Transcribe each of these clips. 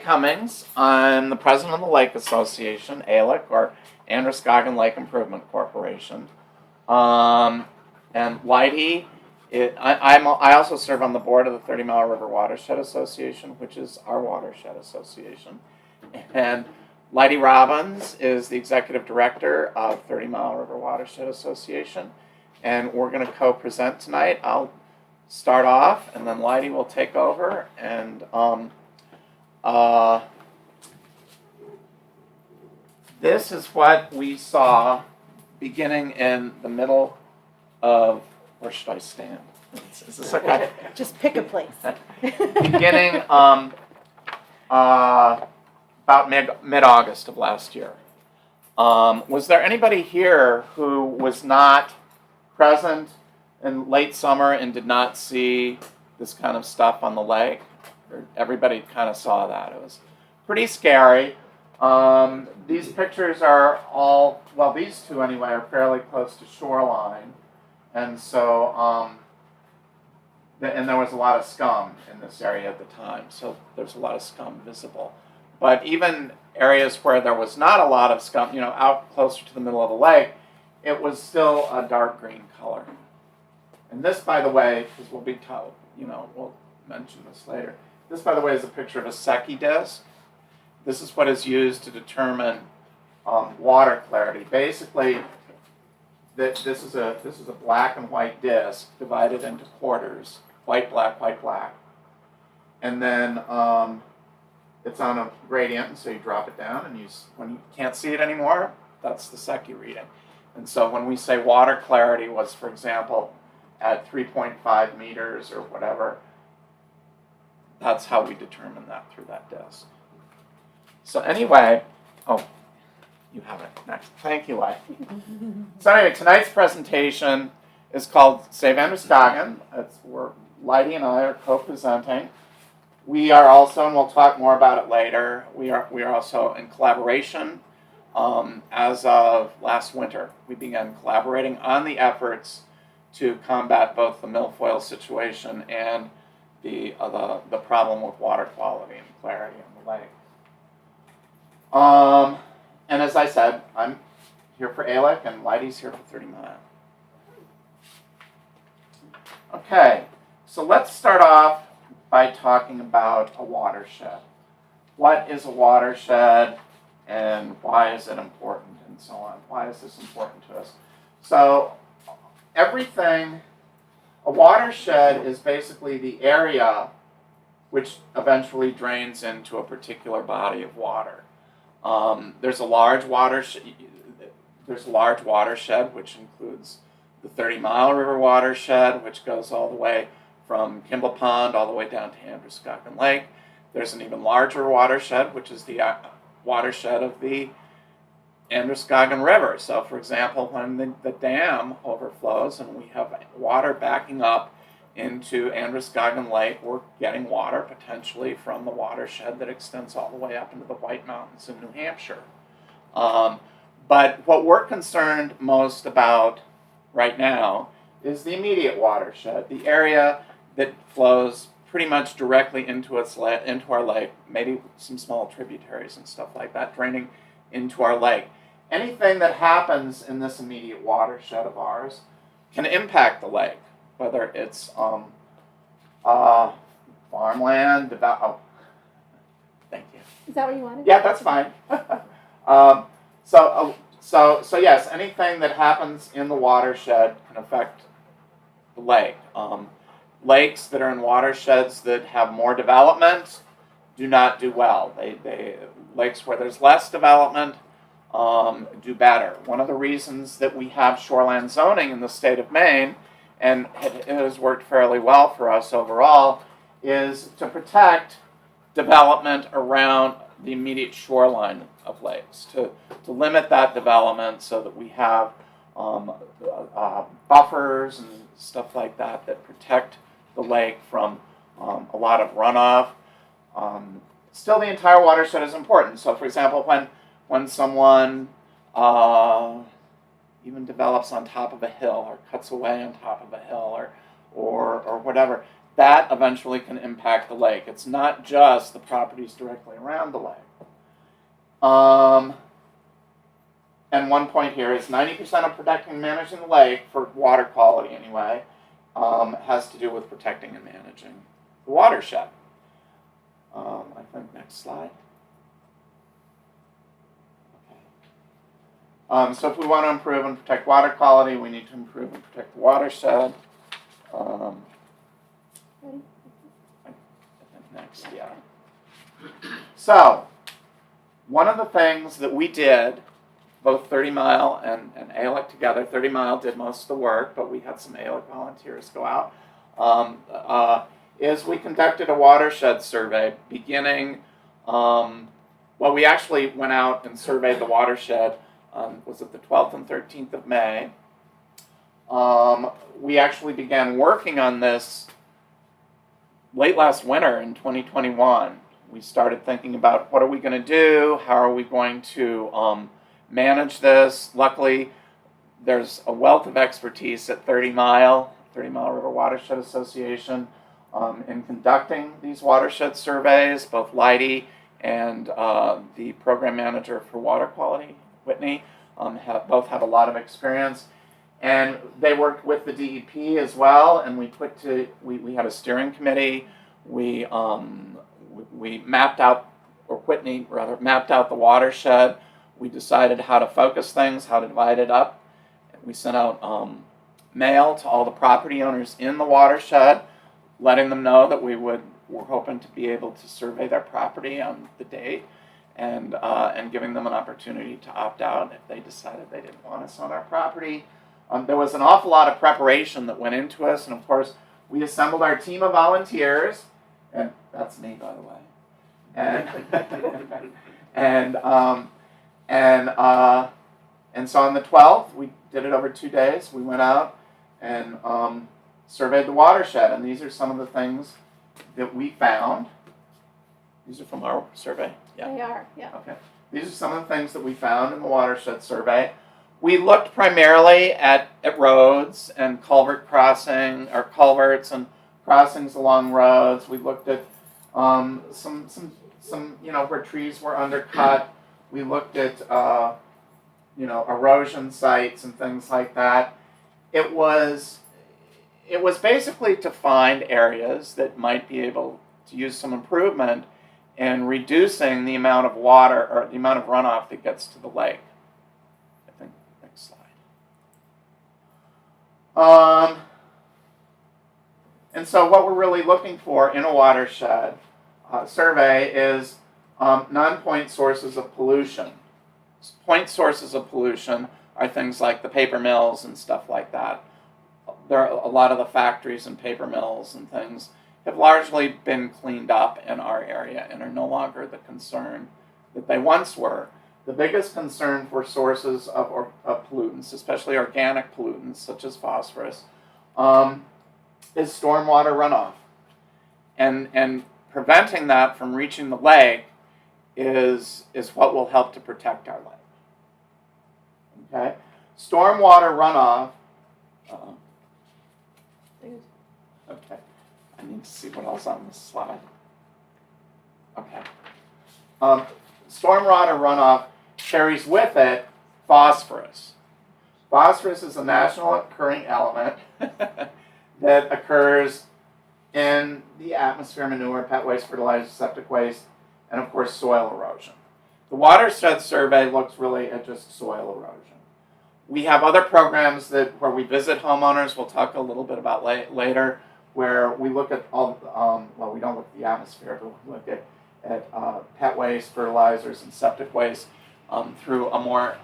Cummings. I'm the president of the Lake Association, ALEC, or Androscoggin Lake Improvement Corporation. And Lidie, I also serve on the board of the Mile River Watershed Association, which is our watershed association. And Lidie Robbins is the executive director of Mile River Watershed Association. And we're going to co-present tonight. I'll start off, and then Lidie will take over. And this is what we saw beginning in the middle of, where should I stand? Is this okay? Just pick a place. Beginning about mid-August of last year. Was there anybody here who was not present in late summer and did not see this kind of stuff on the lake? Everybody kind of saw that. It was pretty scary. These pictures are all, well, these two anyway, are fairly close to shoreline. And so, and there was a lot of scum in this area at the time. So there's a lot of scum visible. But even areas where there was not a lot of scum, out closer to the middle of the lake, it was still a dark green color. And this, by the way, because we'll be told, we'll mention this later. This, by the way, is a picture of a Secchi disc. This is what is used to determine water clarity. Basically, this is a black and white disc divided into quarters: white, black, white, black. And then it's on a gradient, so you drop it down, and when you can't see it anymore, that's the Secchi reading. And so when we say water clarity was, for example, at 3.5 meters or whatever, that's how we determine that through that disc. So anyway, you have it next. Thank you, Lidie. So anyway, tonight's presentation is called Save Androscoggin. It's where Lidie and I are co-presenting. We are also, and we'll talk more about it later, we are also in collaboration. As of last winter, we began collaborating on the efforts to combat both the milfoil situation and the problem with water quality and clarity in the lake. And as I said, I'm here for ALEC, and Lidie's here for 30 Mile. Okay, so let's start off by talking about a watershed. What is a watershed, and why is it important, and so on? Why is this important to us? So a watershed is basically the area which eventually drains into a particular body of water. There's a large watershed which includes the 30 Mile River Watershed, which goes all the way from Kimball Pond all the way down to Androscoggin Lake. There's an even larger watershed, which is the watershed of the Androscoggin River. So, for example, when the dam overflows and we have water backing up into Androscoggin Lake, we're getting water potentially from the watershed that extends all the way up into the White Mountains in New Hampshire. But what we're concerned most about right now is the immediate watershed, the area that flows pretty much directly into our lake, maybe some small tributaries and stuff like that, draining into our lake. Anything that happens in this immediate watershed of ours can impact the lake, whether it's farmland, thank you. Is that what you wanted? Yeah, that's fine. So yes, anything that happens in the watershed can affect the lake. Lakes that are in watersheds that have more development do not do well. Lakes where there's less development do better. One of the reasons that we have shoreline zoning in the state of Maine, and it has worked fairly well for us overall, is to protect development around the immediate shoreline of lakes, to limit that development so that we have buffers and stuff like that protect the lake from a lot of runoff. Still, the entire watershed is important. So, for example, when someone even develops on top of a hill or cuts away on top of a hill or whatever, that eventually can impact the lake. It's not just the properties directly around the lake. And one point here is 90% of protecting and managing the lake, for water quality anyway, has to do with protecting and managing the watershed. I think next slide. Okay. So if we want to improve and protect water quality, we need to improve and protect the watershed. I think next, yeah. So, one of the things that we did, both 30 Mile and ALEC together, 30 Mile did most of the work, but we had some ALEC volunteers go out, is we conducted a watershed survey beginning, we actually went out and surveyed the watershed, was it the 12th and 13th of May. We actually began working on this late last winter in 2021. We started thinking about what are we going to do, how are we going to manage this. Luckily, there's a wealth of expertise at 30 Mile River Watershed Association in conducting these watershed surveys. Both Lidie and the program manager for water quality, Whitney, both have a lot of experience. And they worked with the DEP as well, and we had a steering committee. We mapped out, or Whitney rather, mapped out the watershed. We decided how to focus things, how to divide it up. We sent out mail to all the property owners in the watershed, letting them know that we're hoping to be able to survey their property on the date, and giving them an opportunity to opt out if they decided they didn't want us on our property. There was an awful lot of preparation that went into us, and of course, we assembled our team of volunteers, and that's me, by the way. And so on the 12th, we did it over 2 days. We went out and surveyed the watershed, and these are some of the things that we found. These are from our survey? Yeah. They are, yeah. Okay. These are some of the things that we found in the watershed survey. We looked primarily at roads and culverts and crossings along roads. We looked at some where trees were undercut. We looked at erosion sites and things like that. It was basically to find areas that might be able to use some improvement in reducing the amount of water or the amount of runoff that gets to the lake. I think next slide. And so what we're really looking for in a watershed survey is non-point sources of pollution. Point sources of pollution are things like the paper mills and stuff like that. There are a lot of the factories and paper mills and things have largely been cleaned up in our area and are no longer the concern that they once were. The biggest concern for sources of pollutants, especially organic pollutants such as phosphorus, is stormwater runoff. And preventing that from reaching the lake is what will help to protect our lake. Okay? Stormwater runoff. Okay. I need to see what else on this slide. Okay. Stormwater runoff carries with it phosphorus. Phosphorus is a naturally occurring element that occurs in the atmosphere, manure, pet waste, fertilizer, septic waste, and of course soil erosion. The watershed survey looks really at just soil erosion. We have other programs where we visit homeowners. We'll talk a little bit about later, where we look at all, we don't look at the atmosphere, but we look at pet waste, fertilizers, and septic waste through a more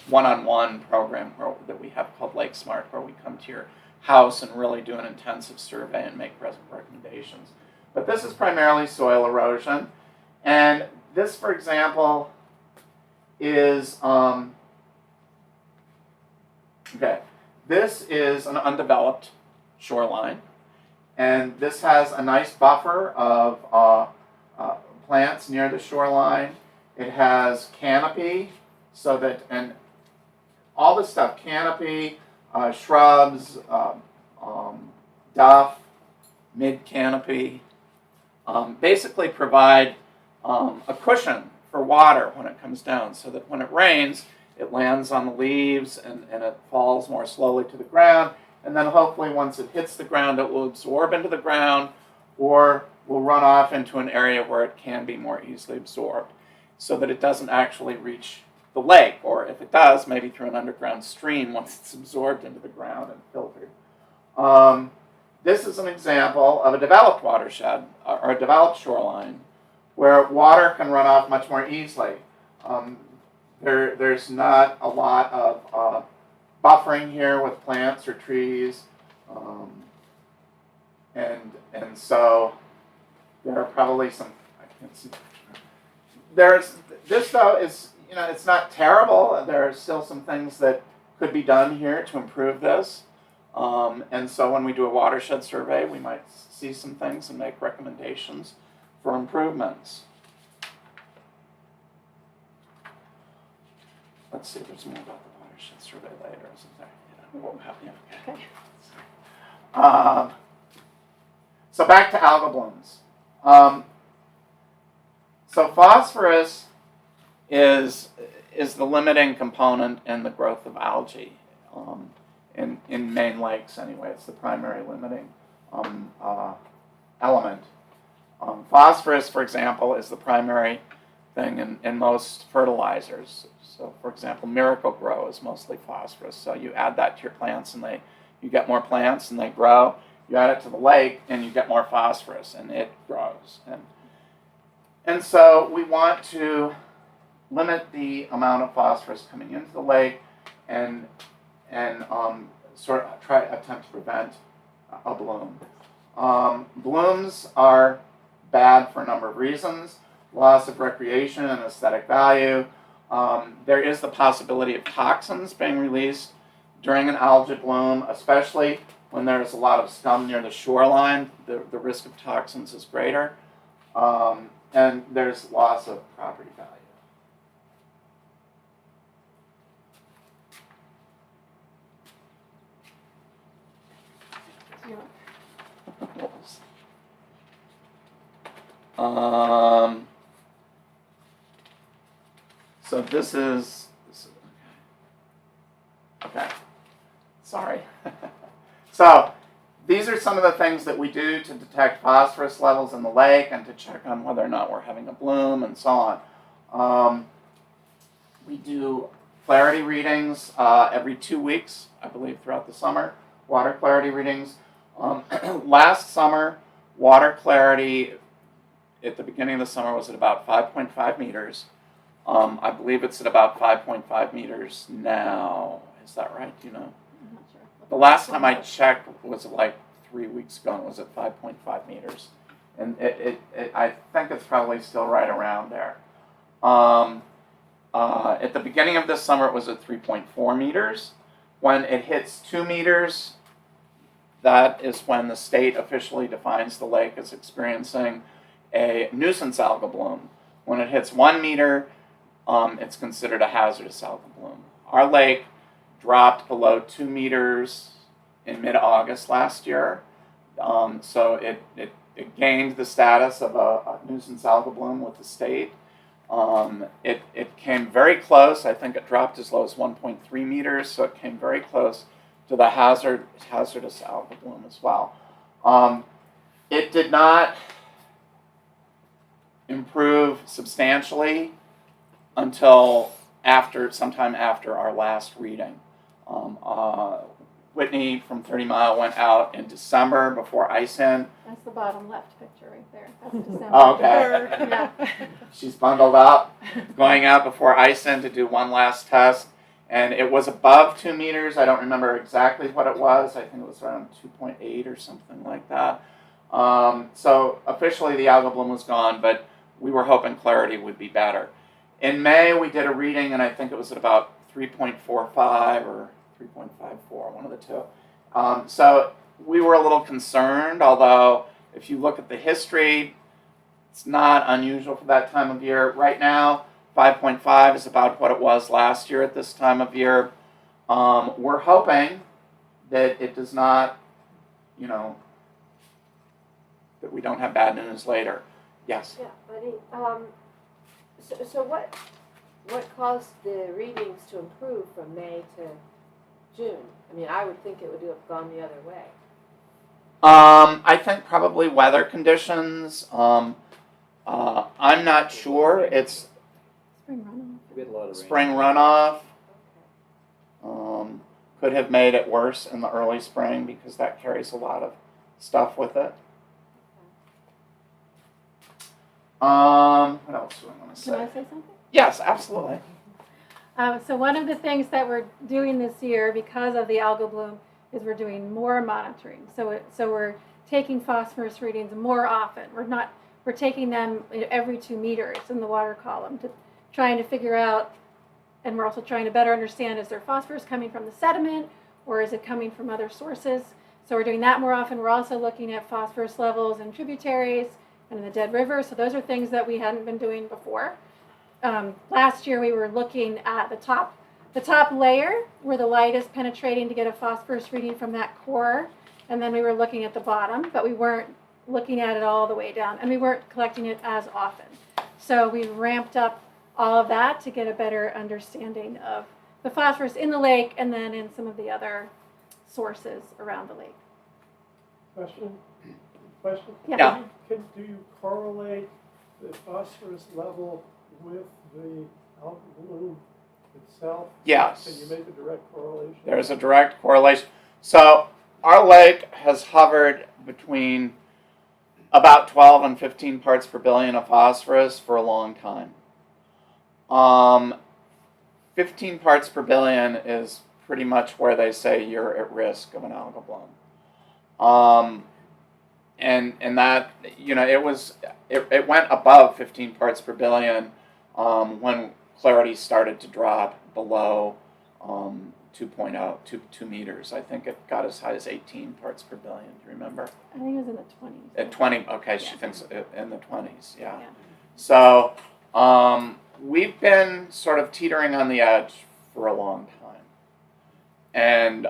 one-on-one program that we have called Lake Smart, where we come to your house and really do an intensive survey and make recommendations. But this is primarily soil erosion. And this, for example, is, this is an undeveloped shoreline. And this has a nice buffer of plants near the shoreline. It has canopy, so that, and all this stuff, canopy, shrubs, duff, mid-canopy. Basically provide a cushion for water when it comes down, so that when it rains, it lands on the leaves and it falls more slowly to the ground. And then hopefully once it hits the ground, it will absorb into the ground or will run off into an area where it can be more easily absorbed, so that it doesn't actually reach the lake, or if it does, maybe through an underground stream once it's absorbed into the ground and filtered. This is an example of a developed watershed, or a developed shoreline, where water can run off much more easily. There's not a lot of buffering here with plants or trees, and so there are probably some. I can't see. This though is, it's not terrible. There are still some things that could be done here to improve this, and so when we do a watershed survey, we might see some things and make recommendations for improvements. Let's see if there's more about the watershed survey later, isn't there? Yeah, won't have you. Okay. So back to algal blooms. So phosphorus is the limiting component in the growth of algae in main lakes anyway. It's the primary limiting element. Phosphorus, for example, is the primary thing in most fertilizers. So, for example, Miracle-Gro is mostly phosphorus. So you add that to your plants, and you get more plants, and they grow. You add it to the lake, and you get more phosphorus, and it grows. And so we want to limit the amount of phosphorus coming into the lake, and sort of attempt to prevent a bloom. Blooms are bad for a number of reasons: loss of recreation and aesthetic value. There is the possibility of toxins being released during an algae bloom, especially when there's a lot of scum near the shoreline. The risk of toxins is greater, and there's loss of property value. So this is okay. Sorry. So these are some of the things that we do to detect phosphorus levels in the lake and to check on whether or not we're having a bloom and so on. We do clarity readings every 2 weeks, I believe, throughout the summer. Water clarity readings. Last summer, water clarity at the beginning of the summer was at about 5.5 meters. I believe it's at about 5.5 meters now. Is that right? Do you know? I'm not sure. The last time I checked was like 3 weeks ago, and it was at 5.5 meters. And I think it's probably still right around there. At the beginning of this summer, it was at 3.4 meters. When it hits 2 meters, that is when the state officially defines the lake as experiencing a nuisance algal bloom. When it hits 1 meter, it's considered a hazardous algal bloom. Our lake dropped below 2 meters in mid-August last year, so it gained the status of a nuisance algal bloom with the state. It came very close. I think it dropped as low as 1.3 meters, so it came very close to the hazardous algal bloom as well. It did not improve substantially until sometime after our last reading. Whitney from 30 Mile went out in December before ice in. That's the bottom left picture right there. That's December. Oh, okay. Yeah. She's bundled up, going out before ice in to do one last test. And it was above 2 meters. I don't remember exactly what it was. I think it was around 2.8 or something like that. So officially the algal bloom was gone, but we were hoping clarity would be better. In May, we did a reading, and I think it was at about 3.45 or 3.54, one of the two. So we were a little concerned, although if you look at the history, it's not unusual for that time of year. Right now, 5.5 is about what it was last year at this time of year. We're hoping that it does not, that we don't have bad news later. Yes? Yeah, Buddy. So what caused the readings to improve from May to June? I mean, I would think it would have gone the other way. I think probably weather conditions. I'm not sure. It's Spring runoff. We had a lot of rain. spring runoff. Okay. Could have made it worse in the early spring because that carries a lot of stuff with it. What else do I want to Can I say? say something? Yes, absolutely. So one of the things that we're doing this year because of the algal bloom is we're doing more monitoring. So we're taking phosphorus readings more often. We're taking them every 2 meters in the water column trying to figure out, and we're also trying to better understand, is there phosphorus coming from the sediment or is it coming from other sources? So we're doing that more often. We're also looking at phosphorus levels in tributaries and in the dead river. So those are things that we hadn't been doing before. Last year we were looking at the top layer where the light is penetrating to get a phosphorus reading from that core, and then we were looking at the bottom, but we weren't looking at it all the way down, and we weren't collecting it as often. So we ramped up all of that to get a better understanding of the phosphorus in the lake and then in some of the other sources around the lake. Question? Yeah. Do you correlate the phosphorus level with the algal bloom itself? Yes. Can you make a direct correlation? There's a direct correlation. So our lake has hovered between about 12 and 15 parts per billion of phosphorus for a long time. 15 parts per billion is pretty much where they say you're at risk of an algal bloom. And that, it went above 15 parts per billion when clarity started to drop below 2.0, 2 meters. I think it got as high as 18 parts per billion. Do you remember? I think it was in the 20s. At 20, okay, she Yeah. thinks in the 20s, yeah. Yeah. So we've been sort of teetering on the edge for a long time. And,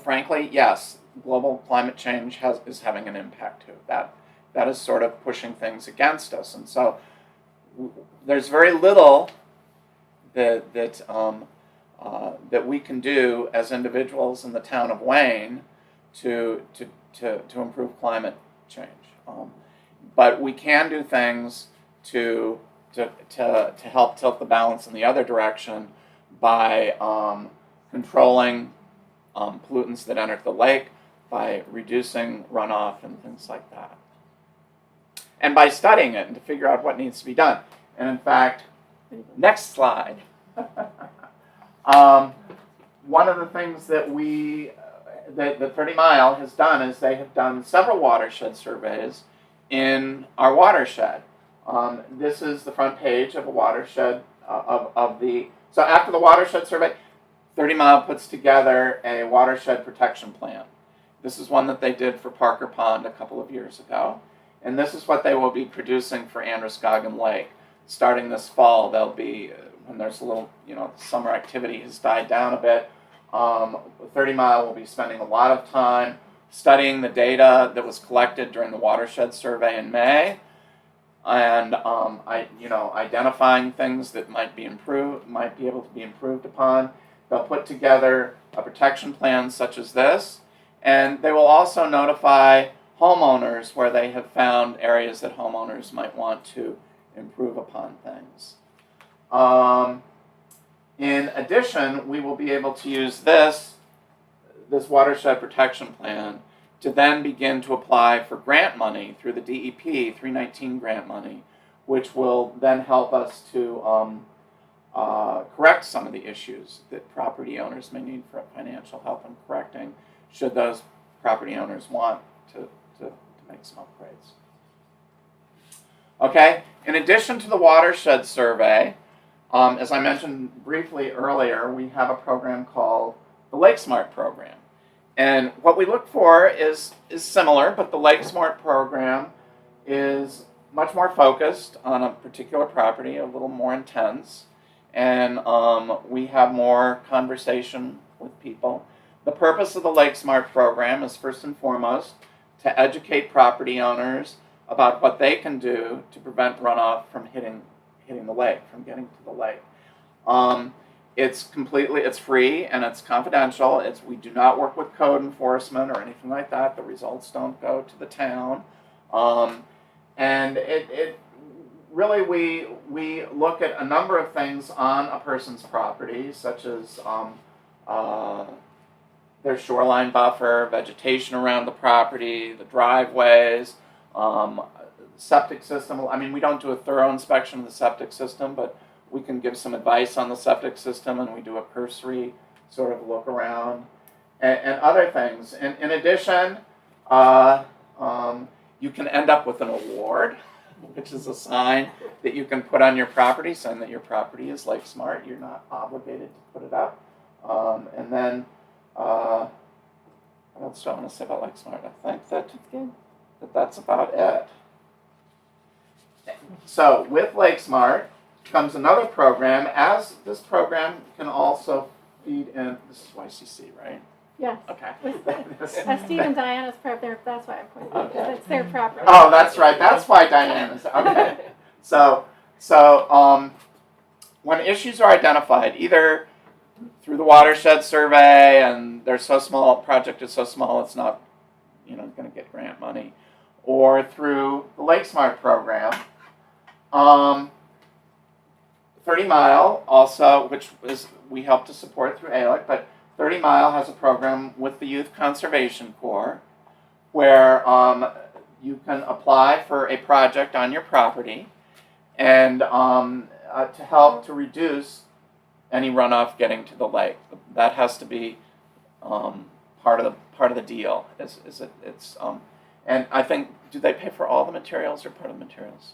frankly, yes, global climate change is having an impact too. That is sort of pushing things against us. And so there's very little that we can do as individuals in the town of Wayne to improve climate change. But we can do things to help tilt the balance in the other direction by controlling pollutants that enter the lake, by reducing runoff and things like that, and by studying it and to figure out what needs to be done. And in fact, next slide. One of the things that the 30 Mile has done is they have done several watershed surveys in our watershed. This is the front page of a watershed so after the watershed survey, 30 Mile puts together a watershed protection plan. This is one that they did for Parker Pond a couple of years ago. And this is what they will be producing for Androscoggin Lake. Starting this fall, they'll be, when there's a little, summer activity has died down a bit, 30 Mile will be spending a lot of time studying the data that was collected during the watershed survey in May, and identifying things that might be able to be improved upon. They'll put together a protection plan such as this, and they will also notify homeowners where they have found areas that homeowners might want to improve upon things. In addition, we will be able to use this watershed protection plan to then begin to apply for grant money through the DEP 319 grant money, which will then help us to correct some of the issues that property owners may need for financial help in correcting, should those property owners want to make some upgrades. Okay, in addition to the watershed survey, as I mentioned briefly earlier, we have a program called the Lake Smart program. And what we look for is similar, but the Lake Smart program is much more focused on a particular property, a little more intense, and we have more conversation with people. The purpose of the Lake Smart program is first and foremost to educate property owners about what they can do to prevent runoff from hitting the lake, from getting to the lake. It's free and it's confidential. We do not work with code enforcement or anything like that. The results don't go to the town. And it really, we look at a number of things on a person's property, such as their shoreline buffer, vegetation around the property, the driveways, septic system. I mean, we don't do a thorough inspection of the septic system, but we can give some advice on the septic system, and we do a cursory sort of look around and other things. In addition, you can end up with an award, which is a sign that you can put on your property, saying that your property is lake smart. You're not obligated to put it up. And then, what else do I want to say about lake smart? I think that's about it. So with Lake Smart comes another program. As this program can also feed in. This is YCC, right? Yes. Okay. That's Steve and Diana's property. That's why I'm pointing out, because it's their property. Oh, that's right. That's why Diana's. Okay. So when issues are identified, either through the watershed survey, and they're so small, project is so small, it's not, going to get grant money, or through the Lake Smart program, 30 Mile also, which is we help to support through ALEC, but 30 Mile has a program with the Youth Conservation Corps where you can apply for a project on your property and to help to reduce any runoff getting to the lake. That has to be part of the deal. And I think, do they pay for all the materials or part of the materials?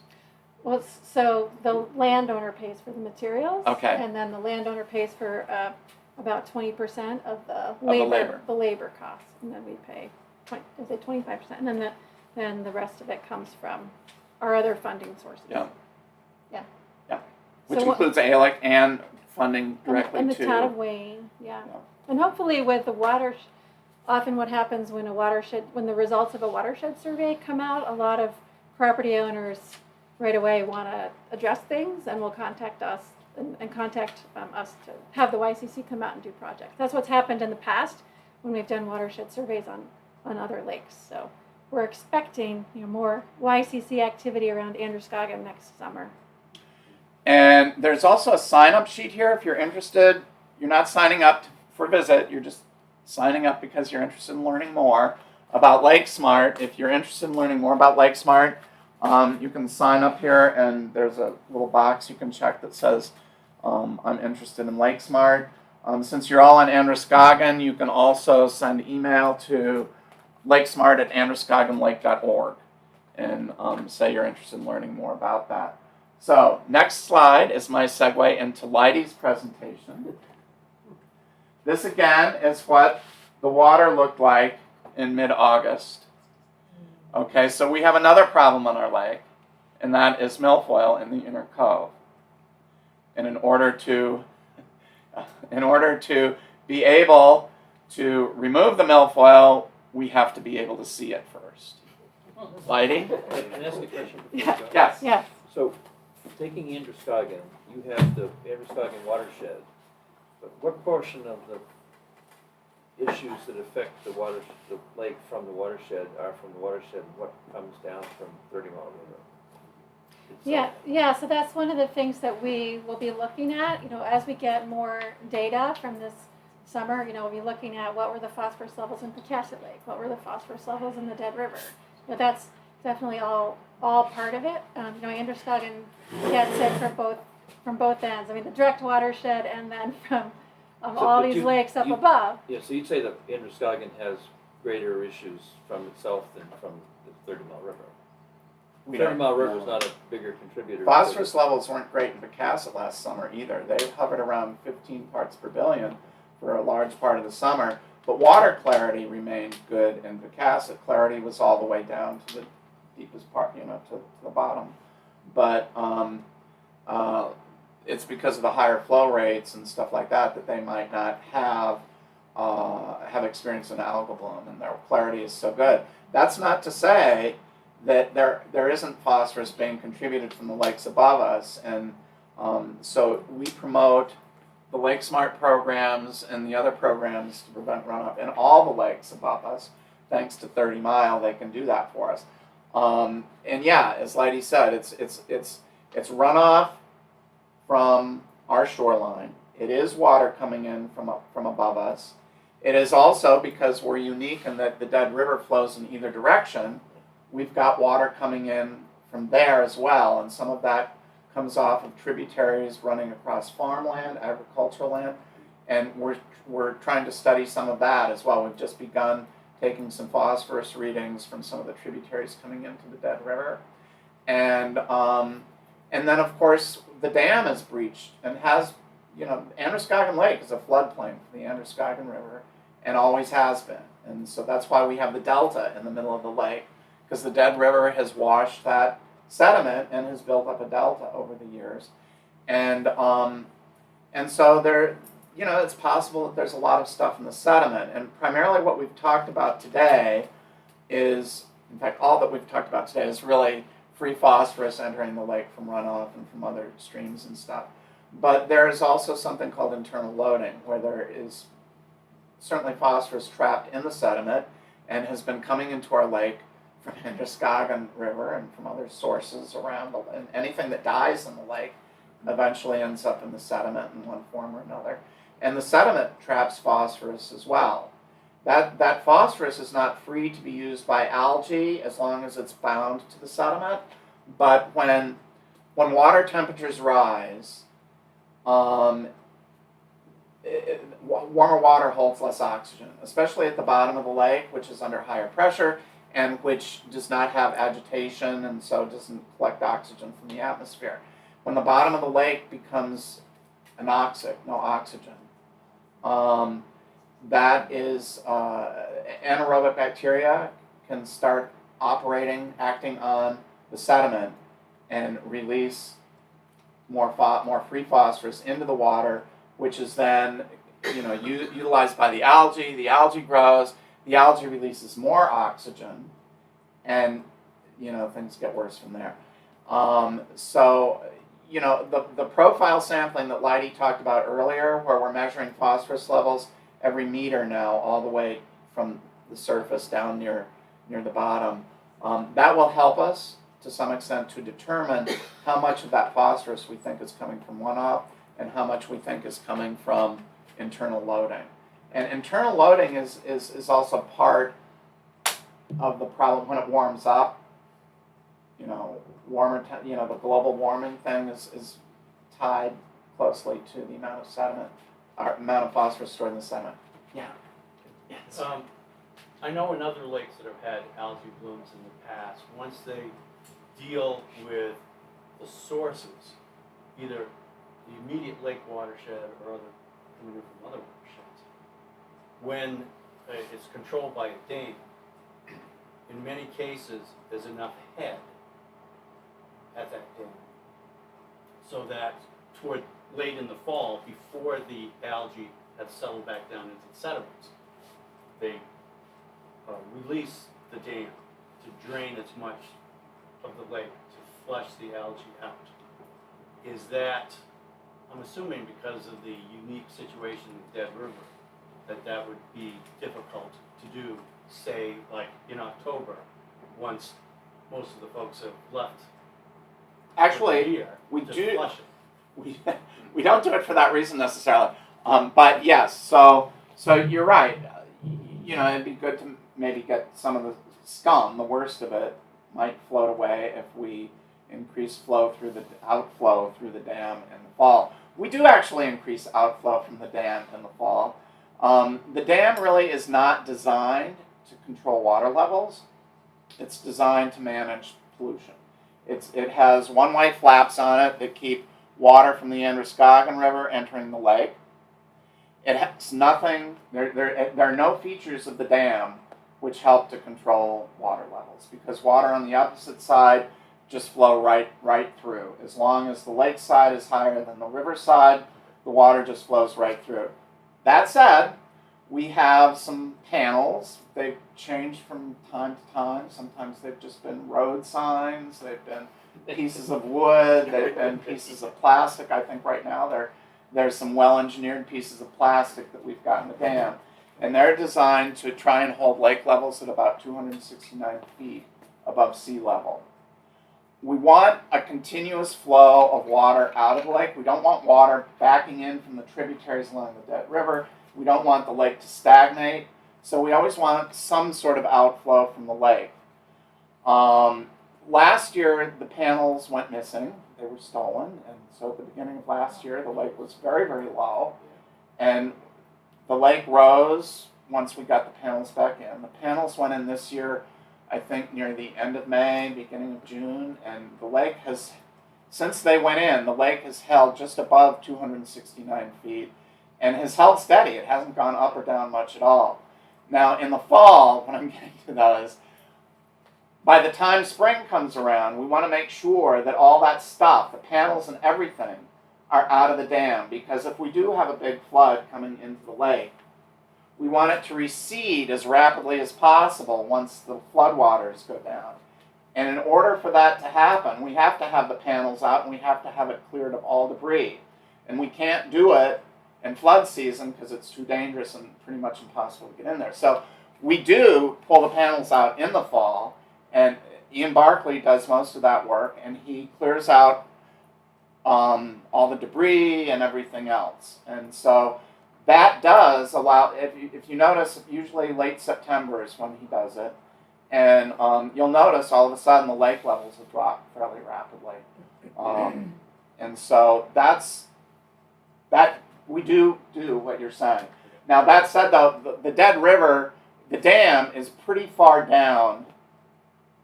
Well, so the landowner pays for the materials. Okay. And then the landowner pays for about 20% of the labor costs, and then we pay 25%, and then the rest of it comes from our other funding sources. Yeah. Yeah. Yeah. Which So includes ALEC and funding directly and the to town of Wayne. Yeah. Yeah. And hopefully with the often what happens when when the results of a watershed survey come out, a lot of property owners right away want to address things and will contact us and contact us to have the YCC come out and do projects. That's what's happened in the past when we've done watershed surveys on other lakes. So we're expecting more YCC activity around Androscoggin next summer. And there's also a sign-up sheet here if you're interested. You're not signing up for a visit. You're just signing up because you're interested in learning more about Lake Smart. If you're interested in learning more about Lake Smart, you can sign up here, and there's a little box you can check that says, I'm interested in Lake Smart. Since you're all on Androscoggin, you can also send email to lakesmart@androscogginlake.org and say you're interested in learning more about that. So next slide is my segue into Lidie's presentation. This again is what the water looked like in mid-August. Okay, so we have another problem on our lake, and that is milfoil in the inner cove. And in order to be able to remove the milfoil, we have to be able to see it first. Lidie? Can I ask a question? Yes. Yes. So, taking Androscoggin, you have the Androscoggin watershed, but what portion of the issues that affect the lake from the watershed are from the watershed, and what comes down from 30 Mile River? Yeah. So that's one of the things that we will be looking at. As we get more data from this summer, we'll be looking at what were the phosphorus levels in Pecasset Lake, what were the phosphorus levels in the Dead River. That's definitely all part of it. Androscoggin gets it from both ends. I mean, the direct watershed, and then from all these lakes up above. Yeah, so you'd say that Androscoggin has greater issues from itself than from the 30 Mile River. 30 Mile River is not a bigger contributor. Phosphorus levels weren't great in Pecasset last summer either. They hovered around 15 parts per billion for a large part of the summer. But water clarity remained good in Pecasset. Clarity was all the way down to the deepest part, to the bottom. But it's because of the higher flow rates and stuff like that they might not have have experienced an algal bloom, and their clarity is so good. That's not to say that there isn't phosphorus being contributed from the lakes above us, and so we promote the Lake Smart programs and the other programs to prevent runoff in all the lakes above us. Thanks to 30 Mile, they can do that for us. And yeah, as Lidie said, it's runoff from our shoreline. It is water coming in from above us. It is also, because we're unique in that the Dead River flows in either direction, we've got water coming in from there as well, and some of that comes off of tributaries running across farmland, agricultural land, and we're trying to study some of that as well. We've just begun taking some phosphorus readings from some of the tributaries coming into the Dead River, and then of course the dam is breached and has, Androscoggin Lake is a floodplain for the Androscoggin River, and always has been, and so that's why we have the delta in the middle of the lake, because the Dead River has washed that sediment and has built up a delta over the years, and so there, it's possible that there's a lot of stuff in the sediment, and primarily what we've talked about today is, in fact, all that we've talked about today is really free phosphorus entering the lake from runoff and from other streams and stuff. But there is also something called internal loading, where there is certainly phosphorus trapped in the sediment and has been coming into our lake from Androscoggin River and from other sources around, and anything that dies in the lake eventually ends up in the sediment in one form or another. And the sediment traps phosphorus as well. That phosphorus is not free to be used by algae as long as it's bound to the sediment, but when water temperatures rise, warmer water holds less oxygen, especially at the bottom of the lake, which is under higher pressure and which does not have agitation and so doesn't collect oxygen from the atmosphere. When the bottom of the lake becomes anoxic, no oxygen, that is anaerobic bacteria can start operating, acting on the sediment and release more free phosphorus into the water, which is then utilized by the algae. The algae grows. The algae releases more oxygen, and things get worse from there. So the profile sampling that Lidie talked about earlier, where we're measuring phosphorus levels every meter now, all the way from the surface down near the bottom, that will help us to some extent to determine how much of that phosphorus we think is coming from runoff and how much we think is coming from internal loading. And internal loading is also part of the problem when it warms up. The global warming thing is tied closely to the amount of sediment, or amount of phosphorus stored in the sediment. Yeah. Yes. I know in other lakes that have had algae blooms in the past, once they deal with the sources, either the immediate lake watershed or other coming in from other watersheds, when it's controlled by a dam, in many cases there's enough head at that dam so that toward late in the fall, before the algae have settled back down into the sediments, they release the dam to drain as much of the lake to flush the algae out. Is that, I'm assuming because of the unique situation in Dead River, that would be difficult to do, say, like in October, once most of the folks have left. Actually, here we to do. flush it. We don't do it for that reason necessarily. But yes, so you're right. It'd be good to maybe get some of the scum, the worst of it, might float away if we increase outflow through the dam in the fall. We do actually increase outflow from the dam in the fall. The dam really is not designed to control water levels. It's designed to manage pollution. It has one-way flaps on it that keep water from the Androscoggin River entering the lake. It has nothing. There are no features of the dam which help to control water levels, because water on the opposite side just flow right through. As long as the lake side is higher than the river side, the water just flows right through. That said, We have some panels. They've changed from time to time. Sometimes they've just been road signs. They've been pieces of wood. They've been pieces of plastic. I think right now there's some well-engineered pieces of plastic that we've got in the dam. And they're designed to try and hold lake levels at about 269 feet above sea level. We want a continuous flow of water out of the lake. We don't want water backing in from the tributaries along the Dead River. We don't want the lake to stagnate. So we always want some sort of outflow from the lake. Last year, the panels went missing. They were stolen. And so at the beginning of last year, the lake was very, very low. And the lake rose once we got the panels back in. The panels went in this year, I think, near the end of May, beginning of June. And the lake has, since they went in, the lake has held just above 269 feet and has held steady. It hasn't gone up or down much at all. Now, in the fall, what I'm getting to though is, by the time spring comes around, we want to make sure that all that stuff, the panels and everything, are out of the dam, because if we do have a big flood coming into the lake, we want it to recede as rapidly as possible once the floodwaters go down. And in order for that to happen, we have to have the panels out and we have to have it cleared of all debris. And we can't do it in flood season because it's too dangerous and pretty much impossible to get in there. So we do pull the panels out in the fall, and Ian Barkley does most of that work, and he clears out all the debris and everything else. And so that does allow, if you notice, usually late September is when he does it, and you'll notice all of a sudden the lake levels have dropped fairly rapidly. And so that we do what you're saying. Now that said though, the Dead River, the dam is pretty far down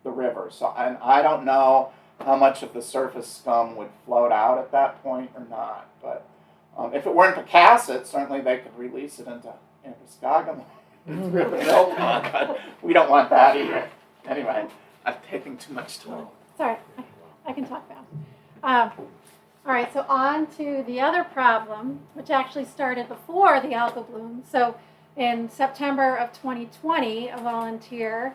the river, so and I don't know how much of the surface scum would float out at that point or not. But if it weren't Pecasset, certainly they could release it into Androscoggin Lake. But we don't want that either. Anyway, I'm taking too much time. Sorry, I can talk fast. All right, so on to the other problem, which actually started before the algal bloom. So in September of 2020, a volunteer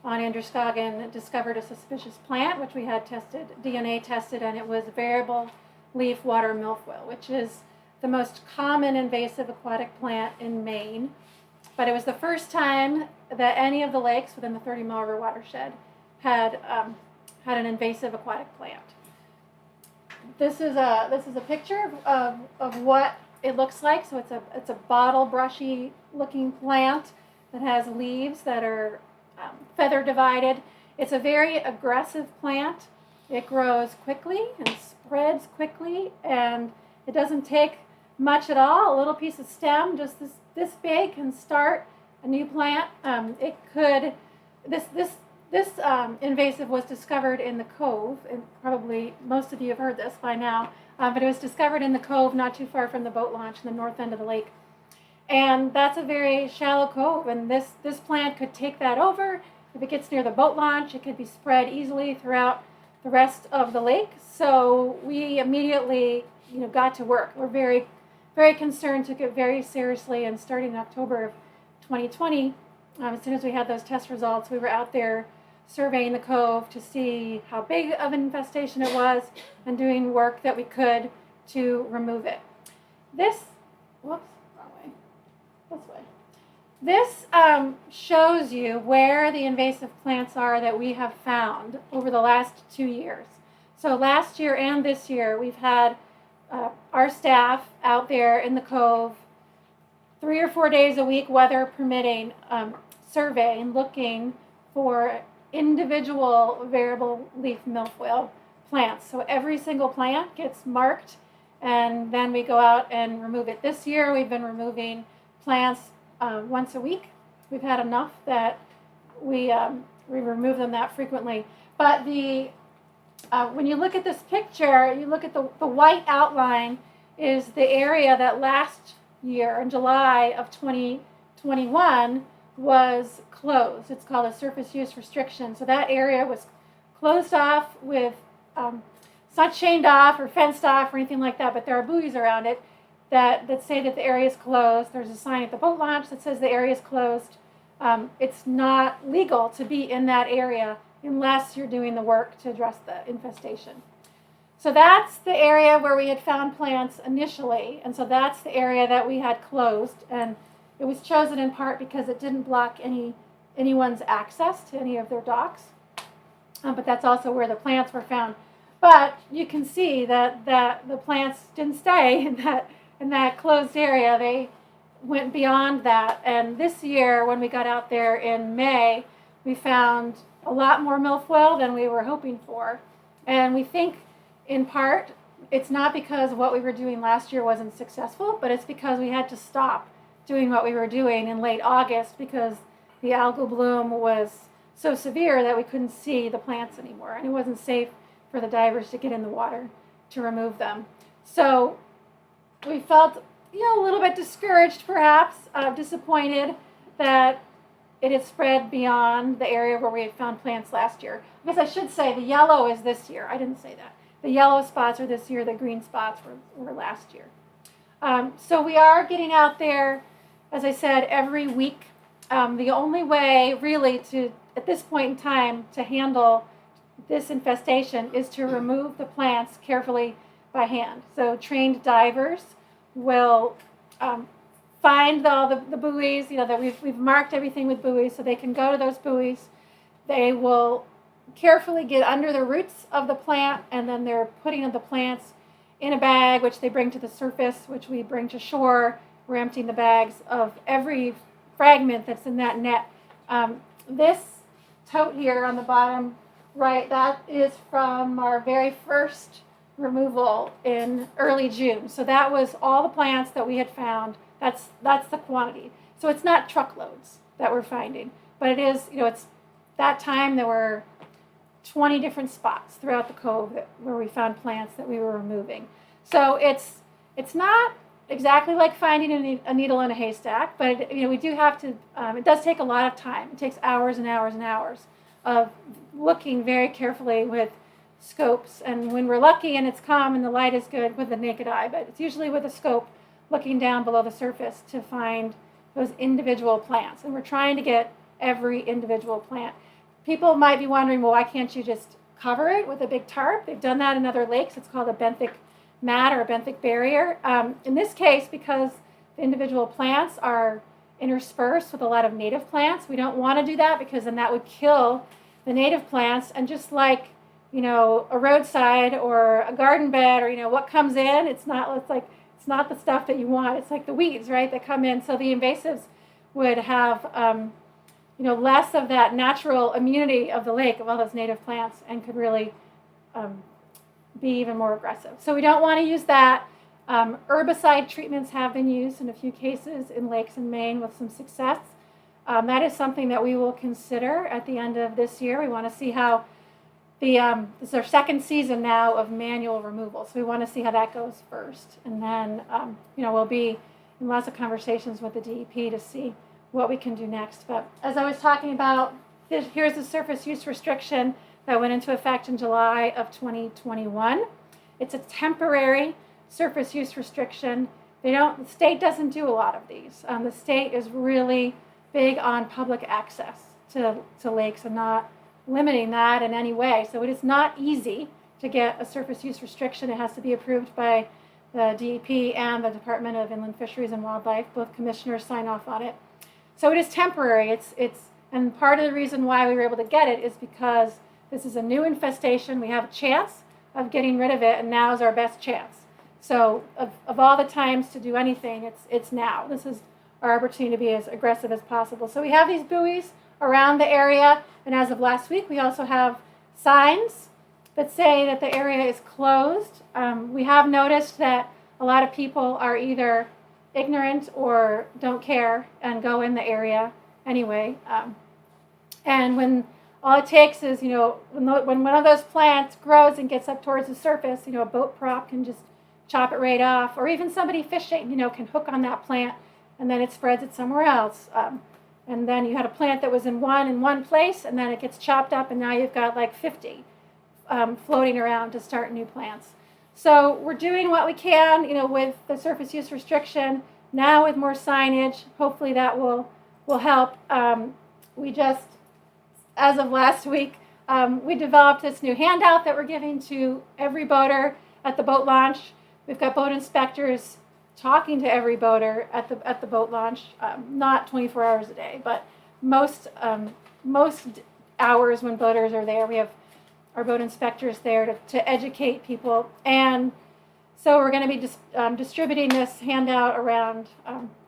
on Androscoggin discovered a suspicious plant, which we had tested, DNA tested, and it was variable leaf water milfoil, which is the most common invasive aquatic plant in Maine. But it was the first time that any of the lakes within the 30 Mile River Watershed had an invasive aquatic plant. This is a picture of what it looks like. So it's a bottle brushy looking plant that has leaves that are feather divided. It's a very aggressive plant. It grows quickly and spreads quickly, and it doesn't take much at all. A little piece of stem, just this big, can start a new plant. This invasive was discovered in the cove, and probably most of you have heard this by now, but it was discovered in the cove not too far from the boat launch in the north end of the lake. And that's a very shallow cove, and this plant could take that over. If it gets near the boat launch, it could be spread easily throughout the rest of the lake. So we immediately, got to work. We're very, very concerned, took it very seriously, and starting in October of 2020, as soon as we had those test results, we were out there surveying the cove to see how big of an infestation it was and doing work that we could to remove it. This shows you where the invasive plants are that we have found over the last 2 years. So last year and this year, we've had our staff out there in the cove 3 or 4 days a week, weather permitting, surveying, looking for individual variable leaf milfoil plants. So every single plant gets marked, and then we go out and remove it. This year, we've been removing plants once a week. We've had enough that we remove them that frequently. But when you look at this picture, you look at the white outline is the area that last year in July of 2021 was closed. It's called a surface use restriction. So that area was closed off with, it's not chained off or fenced off or anything like that, but there are buoys around it that say that the area is closed. There's a sign at the boat launch that says the area is closed. It's not legal to be in that area unless you're doing the work to address the infestation. So that's the area where we had found plants initially, and so that's the area that we had closed, and it was chosen in part because it didn't block anyone's access to any of their docks, but that's also where the plants were found. But you can see that the plants didn't stay in that closed area. They went beyond that, and this year when we got out there in May, we found a lot more milfoil than we were hoping for, and we think in part it's not because what we were doing last year wasn't successful, but it's because we had to stop doing what we were doing in late August because the algal bloom was so severe that we couldn't see the plants anymore, and it wasn't safe for the divers to get in the water to remove them. So we felt a little bit discouraged, perhaps, disappointed that it had spread beyond the area where we had found plants last year. I guess I should say the yellow is this year. I didn't say that. The yellow spots are this year, the green spots were last year. So we are getting out there, as I said, every week. The only way really at this point in time, to handle this infestation is to remove the plants carefully by hand. So trained divers will find all the buoys, that we've marked everything with buoys, so they can go to those buoys. They will carefully get under the roots of the plant, and then they're putting the plants in a bag, which they bring to the surface, which we bring to shore. We're emptying the bags of every fragment that's in that net. This tote here on the bottom right, that is from our very first removal in early June. So that was all the plants that we had found. That's the quantity. So it's not truckloads that we're finding, but it is, it's that time there were 20 different spots throughout the cove where we found plants that we were removing. So it's not exactly like finding a needle in a haystack, but we do have to, it does take a lot of time. It takes hours and hours and hours of looking very carefully with scopes, and when we're lucky and it's calm and the light is good, with the naked eye, but it's usually with a scope looking down below the surface to find those individual plants, and we're trying to get every individual plant. People might be wondering, well, why can't you just cover it with a big tarp? They've done that in other lakes. It's called a benthic mat or a benthic barrier. In this case, because the individual plants are interspersed with a lot of native plants, we don't want to do that because then that would kill the native plants. And just like a roadside or a garden bed, or what comes in, it's not the stuff that you want. It's like the weeds, right, that come in. So the invasives would have less of that natural immunity of the lake, of all those native plants, and could really be even more aggressive. So we don't want to use that. Herbicide treatments have been used in a few cases in lakes in Maine with some success. That is something that we will consider at the end of this year. We want to see how this is our second season now of manual removal, so we want to see how that goes first, and then we'll be in lots of conversations with the DEP to see what we can do next. But as I was talking about, here's the surface use restriction that went into effect in July of 2021. It's a temporary surface use restriction. The state doesn't do a lot of these. The state is really big on public access to lakes and not limiting that in any way. So it is not easy to get a surface use restriction. It has to be approved by the DEP and the Department of Inland Fisheries and Wildlife. Both commissioners sign off on it. So it is temporary. And part of the reason why we were able to get it is because this is a new infestation. We have a chance of getting rid of it, and now is our best chance. So of all the times to do anything, it's now. This is our opportunity to be as aggressive as possible. So we have these buoys around the area, and as of last week, we also have signs that say that the area is closed. We have noticed that a lot of people are either ignorant or don't care and go in the area anyway. And when all it takes is, when one of those plants grows and gets up towards the surface, a boat prop can just chop it right off, or even somebody fishing, can hook on that plant, and then it spreads it somewhere else. And then you had a plant that was in one place, and then it gets chopped up, and now you've got like 50 floating around to start new plants. So we're doing what we can, with the surface use restriction. Now with more signage, hopefully that will help. We just, as of last week, we developed this new handout that we're giving to every boater at the boat launch. We've got boat inspectors talking to every boater at the boat launch, not 24 hours a day, but most hours when boaters are there. We have our boat inspectors there to educate people. And so we're going to be distributing this handout around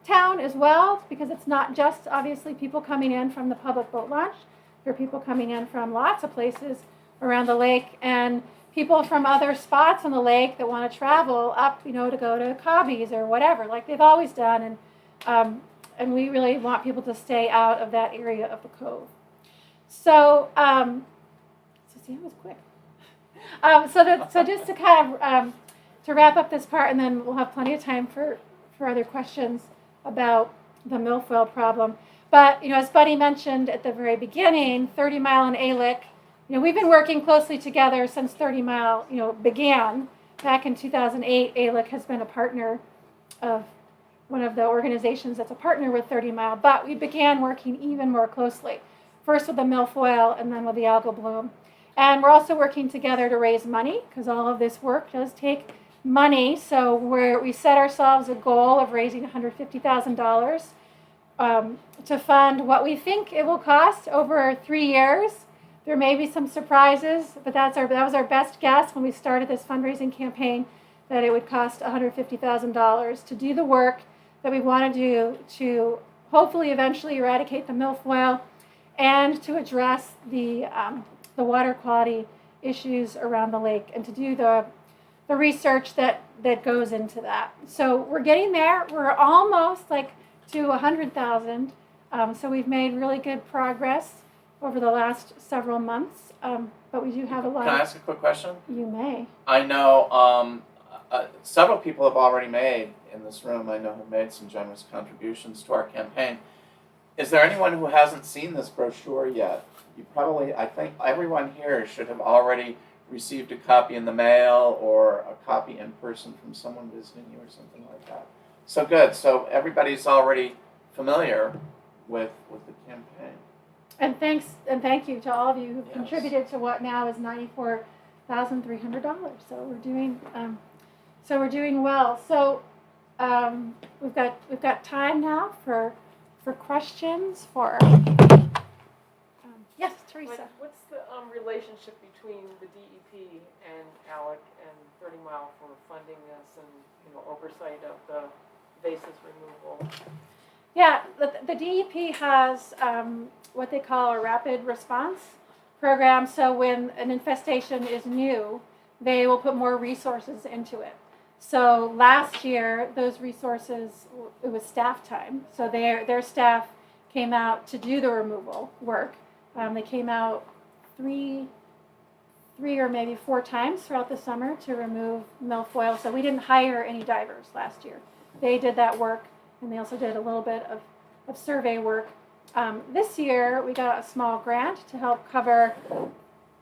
town as well, because it's not just obviously people coming in from the public boat launch. There are people coming in from lots of places around the lake, and people from other spots on the lake that want to travel up, to go to Cobbies or whatever, like they've always done. And we really want people to stay out of that area of the cove. So, see, that was quick. So just to kind of to wrap up this part, and then we'll have plenty of time for other questions about the milfoil problem. But, as Buddy mentioned at the very beginning, 30 Mile and ALIC, we've been working closely together since 30 Mile, began. Back in 2008, ALIC has been a partner of one of the organizations that's a partner with 30 Mile, but we began working even more closely, first with the milfoil and then with the algal bloom. And we're also working together to raise money, because all of this work does take money. So we set ourselves a goal of raising $150,000 to fund what we think it will cost over 3 years. There may be some surprises, but that was our best guess when we started this fundraising campaign, that it would cost $150,000 to do the work that we want to do to hopefully eventually eradicate the milfoil and to address the water quality issues around the lake, and to do the research that goes into that. So we're getting there. We're almost to 100,000. So we've made really good progress over the last several months. But we do have a lot. Can I ask a quick question? You may. I know several people have already made, in this room, have made some generous contributions to our campaign. Is there anyone who hasn't seen this brochure yet? I think everyone here should have already received a copy in the mail or a copy in person from someone visiting you or something like that. So good. So everybody's already familiar with the campaign. And thank you to all of you who've Yes. contributed to what now is $94,300. So we're doing well. So we've got time now for questions. Yes, Teresa. What's the relationship between the DEP and ALEC and 30 Mile for funding this and oversight of the invasive removal? Yeah, the DEP has what they call a rapid response program. So when an infestation is new, they will put more resources into it. So last year, those resources, it was staff time. So their staff came out to do the removal work. They came out three or maybe 4 times throughout the summer to remove milfoil. So we didn't hire any divers last year. They did that work, and they also did a little bit of survey work. This year, we got a small grant to help cover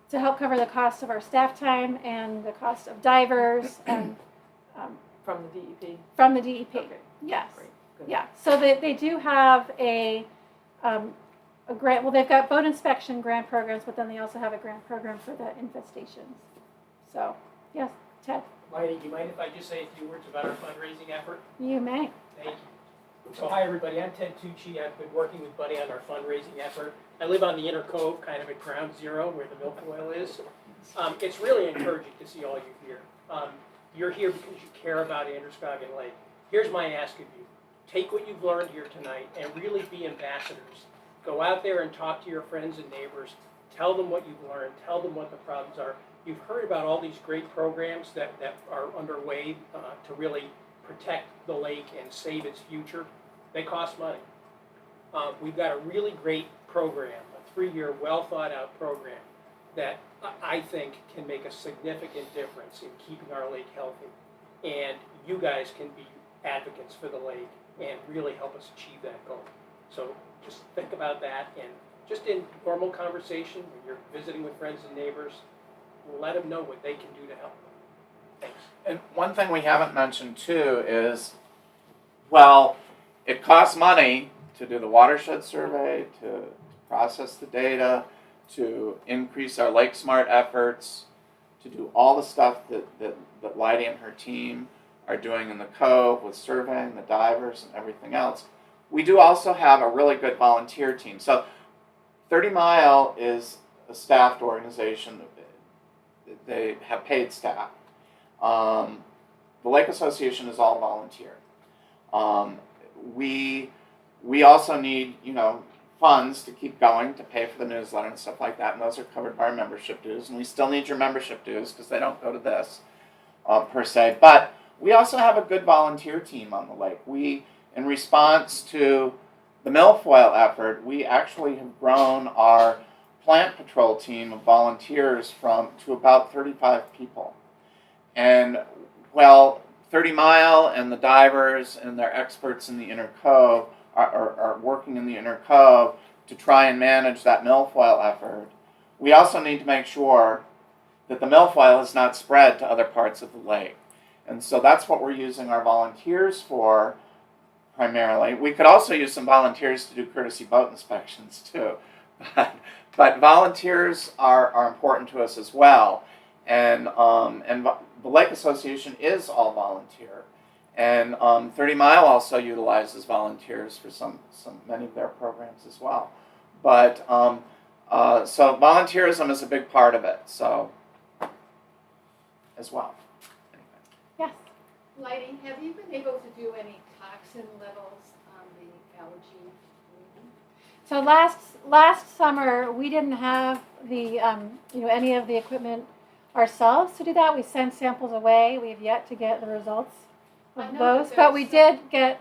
the cost of our staff time and the cost of divers and From the DEP? from the DEP. Okay. Yes. Great. Good. Yeah. So they do have a grant. Well, they've got boat inspection grant programs, but then they also have a grant program for the infestations. So, yes, Ted, Lidie, do you mind if I just say a few words about our fundraising effort? you may. Thank you. So hi everybody, I'm Ted Tucci. I've been working with Buddy on our fundraising effort. I live on the Inner Cove, kind of at ground zero where the milfoil is. It's really encouraging to see all you here. You're here because you care about Androscoggin Lake. Here's my ask of you. Take what you've learned here tonight and really be ambassadors. Go out there and talk to your friends and neighbors. Tell them what you've learned. Tell them what the problems are. You've heard about all these great programs that are underway to really protect the lake and save its future. They cost money. We've got a really great program, a 3-year, well-thought-out program that I think can make a significant difference in keeping our lake healthy. And you guys can be advocates for the lake and really help us achieve that goal. So just think about that, and just in normal conversation, when you're visiting with friends and neighbors, let them know what they can do to help them. Thanks. and one thing we haven't mentioned too is, well, it costs money to do the watershed survey, to process the data, to increase our Lake Smart efforts, to do all the stuff that Lidie and her team are doing in the cove with surveying the divers and everything else. We do also have a really good volunteer team. So 30 Mile is a staffed organization. They have paid staff. The Lake Association is all volunteer. We also need, funds to keep going, to pay for the newsletter and stuff like that, and those are covered by our membership dues. And we still need your membership dues because they don't go to this per se. But we also have a good volunteer team on the lake. In response to the milfoil effort, we actually have grown our plant patrol team of volunteers to about 35 people. And 30 Mile and the divers and their experts in the inner cove are working in the inner cove to try and manage that milfoil effort. We also need to make sure that the milfoil is not spread to other parts of the lake. And so that's what we're using our volunteers for primarily. We could also use some volunteers to do courtesy boat inspections too. But volunteers are important to us as well. And the Lake Association is all volunteer. And 30 Mile also utilizes volunteers for many of their programs as well. But so volunteerism is a big part of it. So as well. Yes. Lidie, have you been able to do any toxin levels on the algae? So last summer we didn't have the any of the equipment ourselves to do that. We sent samples away. We have yet to get the results of those, but we did get.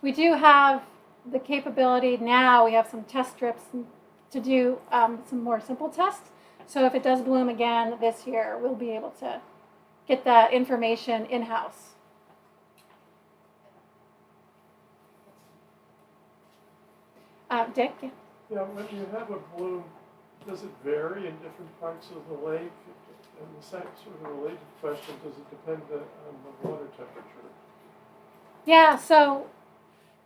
We do have the capability now. We have some test strips to do some more simple tests. So if it does bloom again this year, we'll be able to get that information in-house. Dick? Yeah. Yeah, when you have a bloom, does it vary in different parts of the lake? And the sort of related question, does it depend on the water temperature? Yeah, so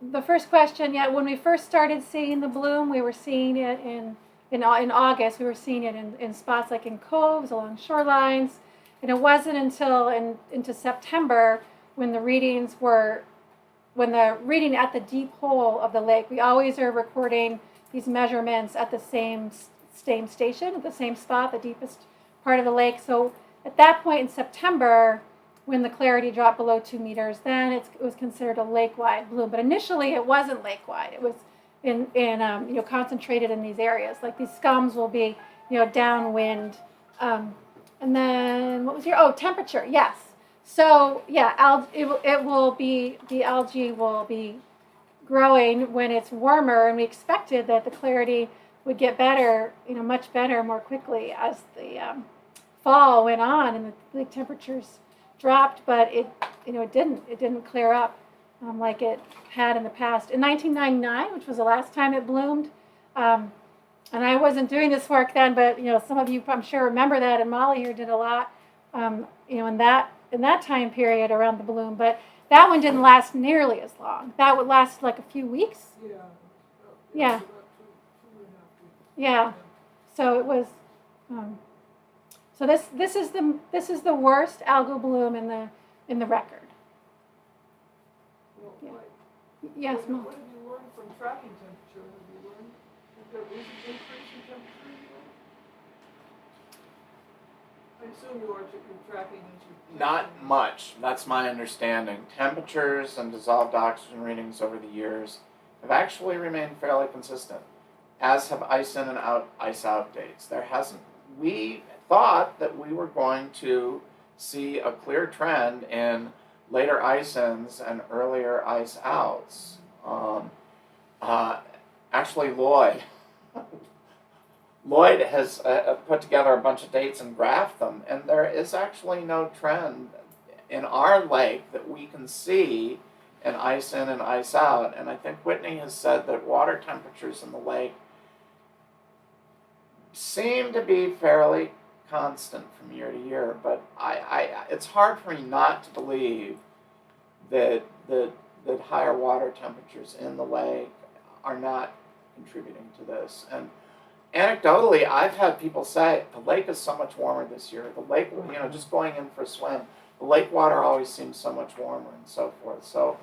the first question, when we first started seeing the bloom, we were seeing it in August. We were seeing it in spots like in coves, along shorelines. And it wasn't until into September when the reading at the deep hole of the lake. We always are recording these measurements at the same station, at the same spot, the deepest part of the lake. So at that point in September, when the clarity dropped below 2 meters, then it was considered a lake-wide bloom. But initially, it wasn't lake-wide. It was concentrated in these areas. Like these scums will be downwind. And then what was temperature? Yes. So yeah, the algae will be growing when it's warmer, and we expected that the clarity would get better, much better more quickly as the fall went on and the temperatures dropped, but it didn't clear up like it had in the past. In 1999, which was the last time it bloomed, and I wasn't doing this work then, but some of you I'm sure remember that, and Molly here did a lot, in that time period around the bloom, but that one didn't last nearly as long. That would last like a few weeks. Yeah. Yeah. So it was. So this is the worst algal bloom in the record. Yeah. Yes, Mom. What have you learned from tracking temperature? Have you learned if there is an increase in temperature? I assume you are tracking as you. Not much. That's my understanding. Temperatures and dissolved oxygen readings over the years have actually remained fairly consistent, as have ice in and out, ice out dates. There hasn't. We thought that we were going to see a clear trend in later ice ins and earlier ice outs. Actually, Lloyd has put together a bunch of dates and graphed them, and there is actually no trend in our lake that we can see in ice in and ice out. And I think Whitney has said that water temperatures in the lake seem to be fairly constant from year to year, but it's hard for me not to believe that higher water temperatures in the lake are not contributing to this. And anecdotally, I've had people say the lake is so much warmer this year. The lake, just going in for a swim, the lake water always seems so much warmer and so forth. So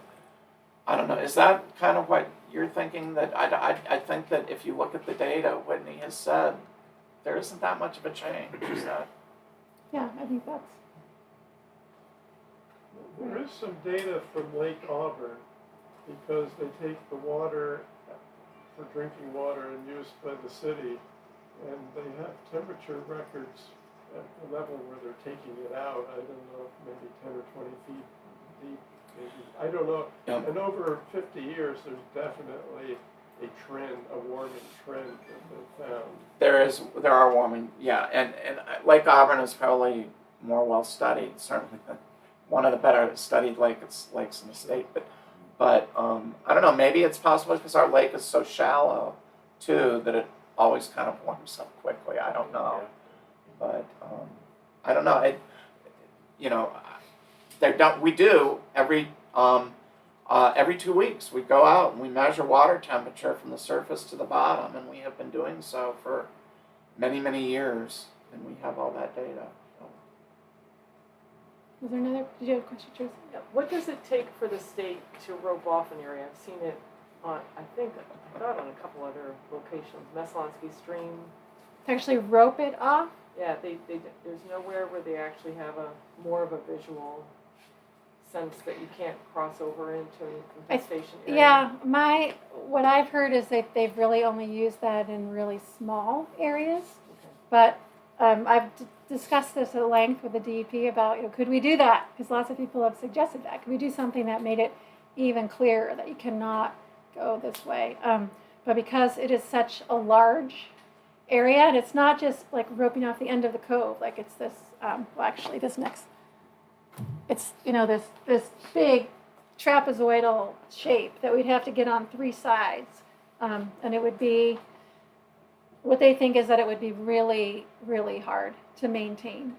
I don't know. Is that kind of what you're thinking? That I think that if you look at the data, Whitney has said there isn't that much of a change. Is that? Yeah, I think that's. There is some data from Lake Auburn, because they take the water for drinking water and used by the city, and they have temperature records at the level where they're taking it out. I don't know, maybe 10 or 20 feet deep, maybe. I don't know. Yep. And over 50 years, there's definitely a trend, a warming trend that they found. There are warming, yeah, and Lake Auburn is probably more well studied, certainly one of the better studied lakes in the state. But I don't know, maybe it's possible because our lake is so shallow too that it always kind of warms up quickly. I don't know, but I don't know. We do every 2 weeks. We go out and we measure water temperature from the surface to the bottom, and we have been doing so for many, many years, and we have all that data. Was there another? Did you have a question, Tracy? Yeah, what does it take for the state to rope off an area? I've seen it on, I thought on a couple other locations, Meslonsky Stream. To actually rope it off? Yeah, there's nowhere where they actually have more of a visual sense that you can't cross over into an infestation area. Yeah, what I've heard is that they've really only used that in really small areas. Okay. But I've discussed this at length with the DEP about, could we do that? Because lots of people have suggested that. Could we do something that made it even clearer that you cannot go this way? But because it is such a large area, and it's not just like roping off the end of the cove, like it's this, this next, it's, this big trapezoidal shape that we'd have to get on 3 sides. And it would be, what they think is that it would be really, really hard to maintain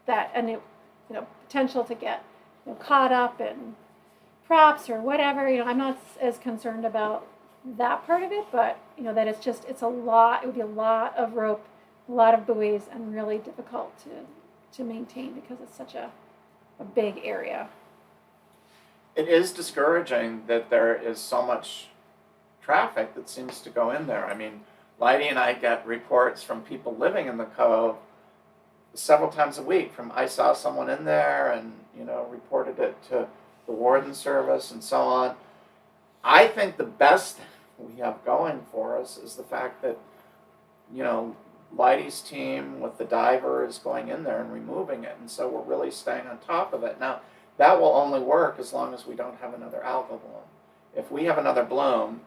that, and it, potential to get caught up in props or whatever. I'm not as concerned about that part of it, but that it's a lot. It would be a lot of rope, a lot of buoys, and really difficult to maintain because it's such a big area. It is discouraging that there is so much traffic that seems to go in there. I mean, Lidie and I get reports from people living in the cove several times a week I saw someone in there and, reported it to the warden service and so on. I think the best thing we have going for us is the fact that, Lidie's team with the diver is going in there and removing it, and so we're really staying on top of it. Now, that will only work as long as we don't have another algal bloom. If we have another bloom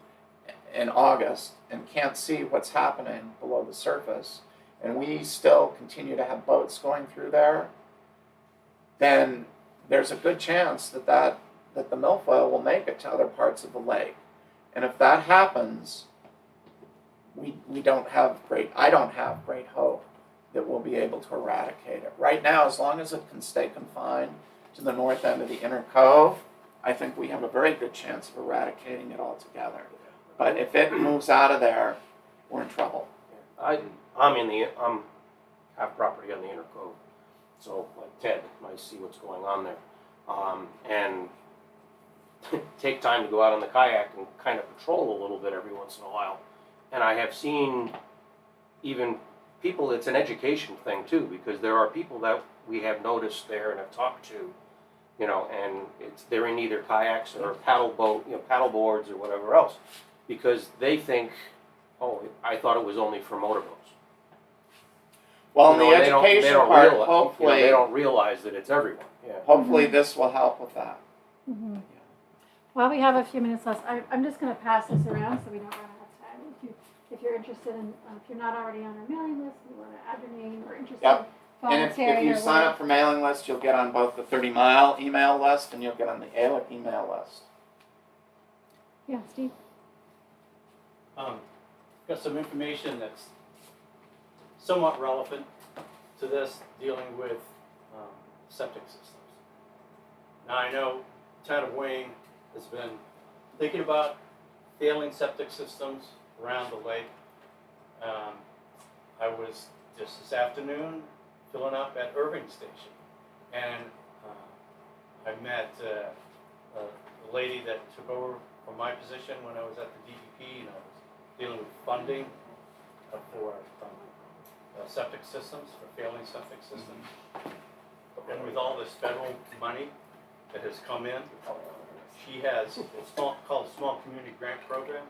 in August and can't see what's happening below the surface, and we still continue to have boats going through there, then there's a good chance that the milfoil will make it to other parts of the lake. And if that happens, I don't have great hope that we'll be able to eradicate it. Right now, as long as it can stay confined to the north end of the inner cove, I think we have a very good chance of eradicating it altogether. But if it moves out of there, we're in trouble. I'm have property on the inner cove, so like Ted, I see what's going on there, and take time to go out on the kayak and kind of patrol a little bit every once in a while. And I have seen even people. It's an education thing too, because there are people that we have noticed there and have talked to, and they're in either kayaks or paddle boards or whatever else, because they think, oh, I thought it was only for motorboats. Well, in the education part, hopefully they don't realize that it's everyone. Yeah. Hopefully, this will help with that. Mm-hmm. Well, we have a few minutes left. I'm just going to pass this around so we don't run out of time. If you're interested in, if you're not already on our mailing list, you want to add your name or interested in And if you sign up for mailing list, you'll get on both the 30 Mile email list and you'll get on the ALEC email list. Yeah, Steve. Got some information that's somewhat relevant to this dealing with septic systems. Now I know town of Wayne has been thinking about failing septic systems around the lake. I was just this afternoon filling up at Irving Station, and I met a lady that took over from my position when I was at the DEP, and I was dealing with funding for septic systems, for failing septic systems. And with all this federal money that has come in, she has it's called a Small Community Grant Program,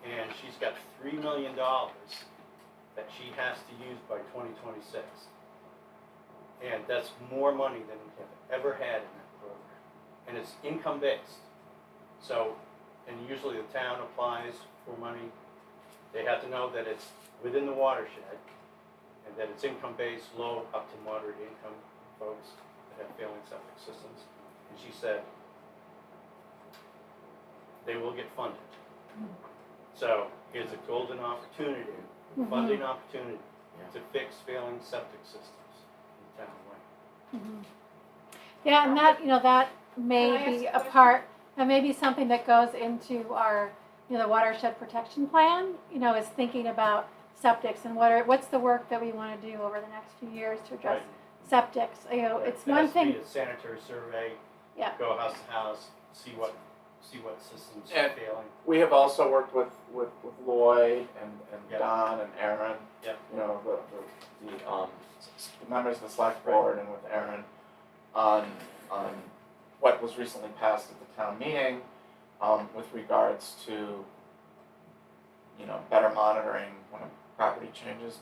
and she's got $3 million that she has to use by 2026. And that's more money than we have ever had in that program. And it's income based. So, and usually the town applies for money. They have to know that it's within the watershed and that it's income based, low up to moderate income folks that have failing septic systems. And she said they will get funded. So here's a golden opportunity, funding opportunity to fix failing septic systems in town of Wayne. Yeah, and that, that may Can I be ask a a question? part, that may be something that goes into our, the watershed protection plan, is thinking about septics and what's the work that we want to do over the next few years to address septics. It's There one has to be thing, a sanitary survey, yeah. go house to house, see what systems are And- failing. We have also worked with Lloyd and Yeah. Don and Aaron. Yeah. The members of the select board and with Aaron on what was recently passed at the town meeting with regards to better monitoring when a property changes.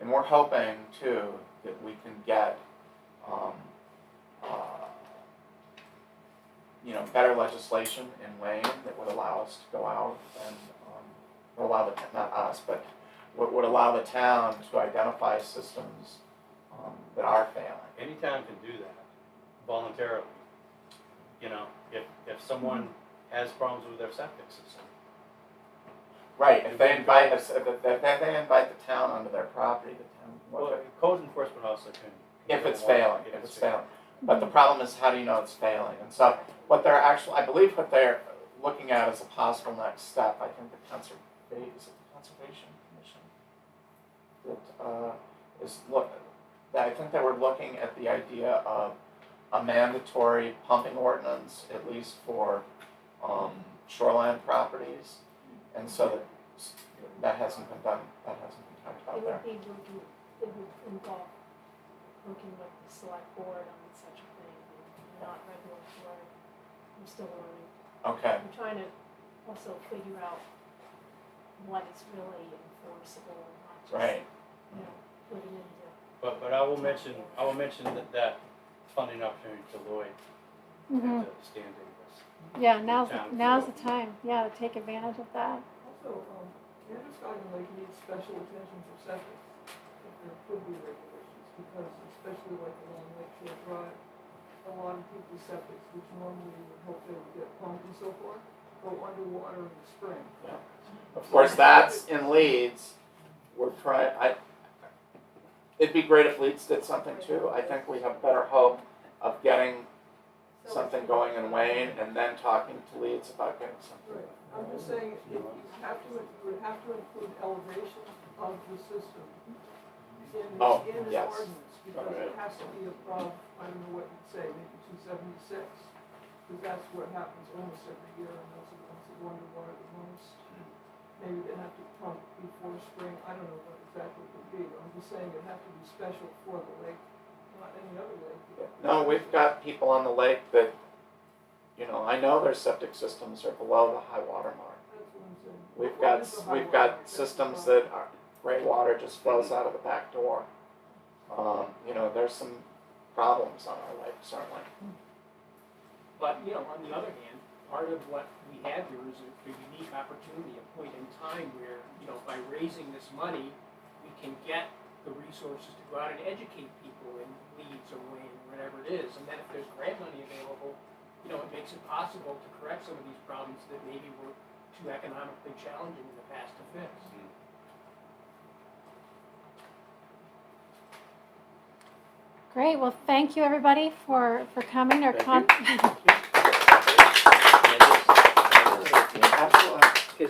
And we're hoping too that we can get better legislation in Wayne that would allow us to go out and not us, but would allow the town to identify systems that are failing. Any town can do that voluntarily. If someone has problems with their septic system. Right. If they invite us, if they invite the town onto their property, the town. Well, code enforcement also can. If it's failing, But the problem is, how do you know it's failing? And so, I believe what they're looking at as a possible next step, I think the Conservation Commission I think they were looking at the idea of a mandatory pumping ordinance, at least for shoreline properties, and so that hasn't been done. That hasn't been talked about there. It would involve working with the select board on such a thing, not regulatory. I'm still learning. Okay. I'm trying to also figure out what is really enforceable and not just, Right. putting into. But I will mention that funding opportunity to Lloyd and to Stan Davis. Yeah, now's the time, to take advantage of that. Also, Androscoggin Lake needs special attention for septic, if there could be regulations, because especially like along Lakeshore Drive, a lot of people's septics, which normally you would hope they would get pumped and so forth, go underwater in the spring. Yeah. Of course, that's in Leeds. We're trying. It'd be great if Leeds did something too. I think we have better hope of getting something going in Wayne and then talking to Leeds about getting something. Right. I'm just saying, you would have to include elevation of the system in an yes. ordinance, because it has to be above, I don't know what you'd say, maybe 276, because that's what happens almost every year, and those are the ones that go underwater the most. Maybe they have to pump before spring, I don't know what exactly it would be, but I'm just saying it has to be special for the lake, not any other lake. No, we've got people on the lake that, I know their septic systems are below the high water mark. That's what I'm saying. We've What is the high got water mark? That's systems the that are gray water just flows out of the back door. There's some problems on our lake, certainly. But, on the other hand, part of what we have here is a unique opportunity, a point in time where, by raising this money, we can get the resources to go out and educate people in Leeds or Wayne, whatever it is. And then if there's grant money available, it makes it possible to correct some of these problems that maybe were too economically challenging in the past to fix. Great. Well, thank you everybody for coming. Our Thank con-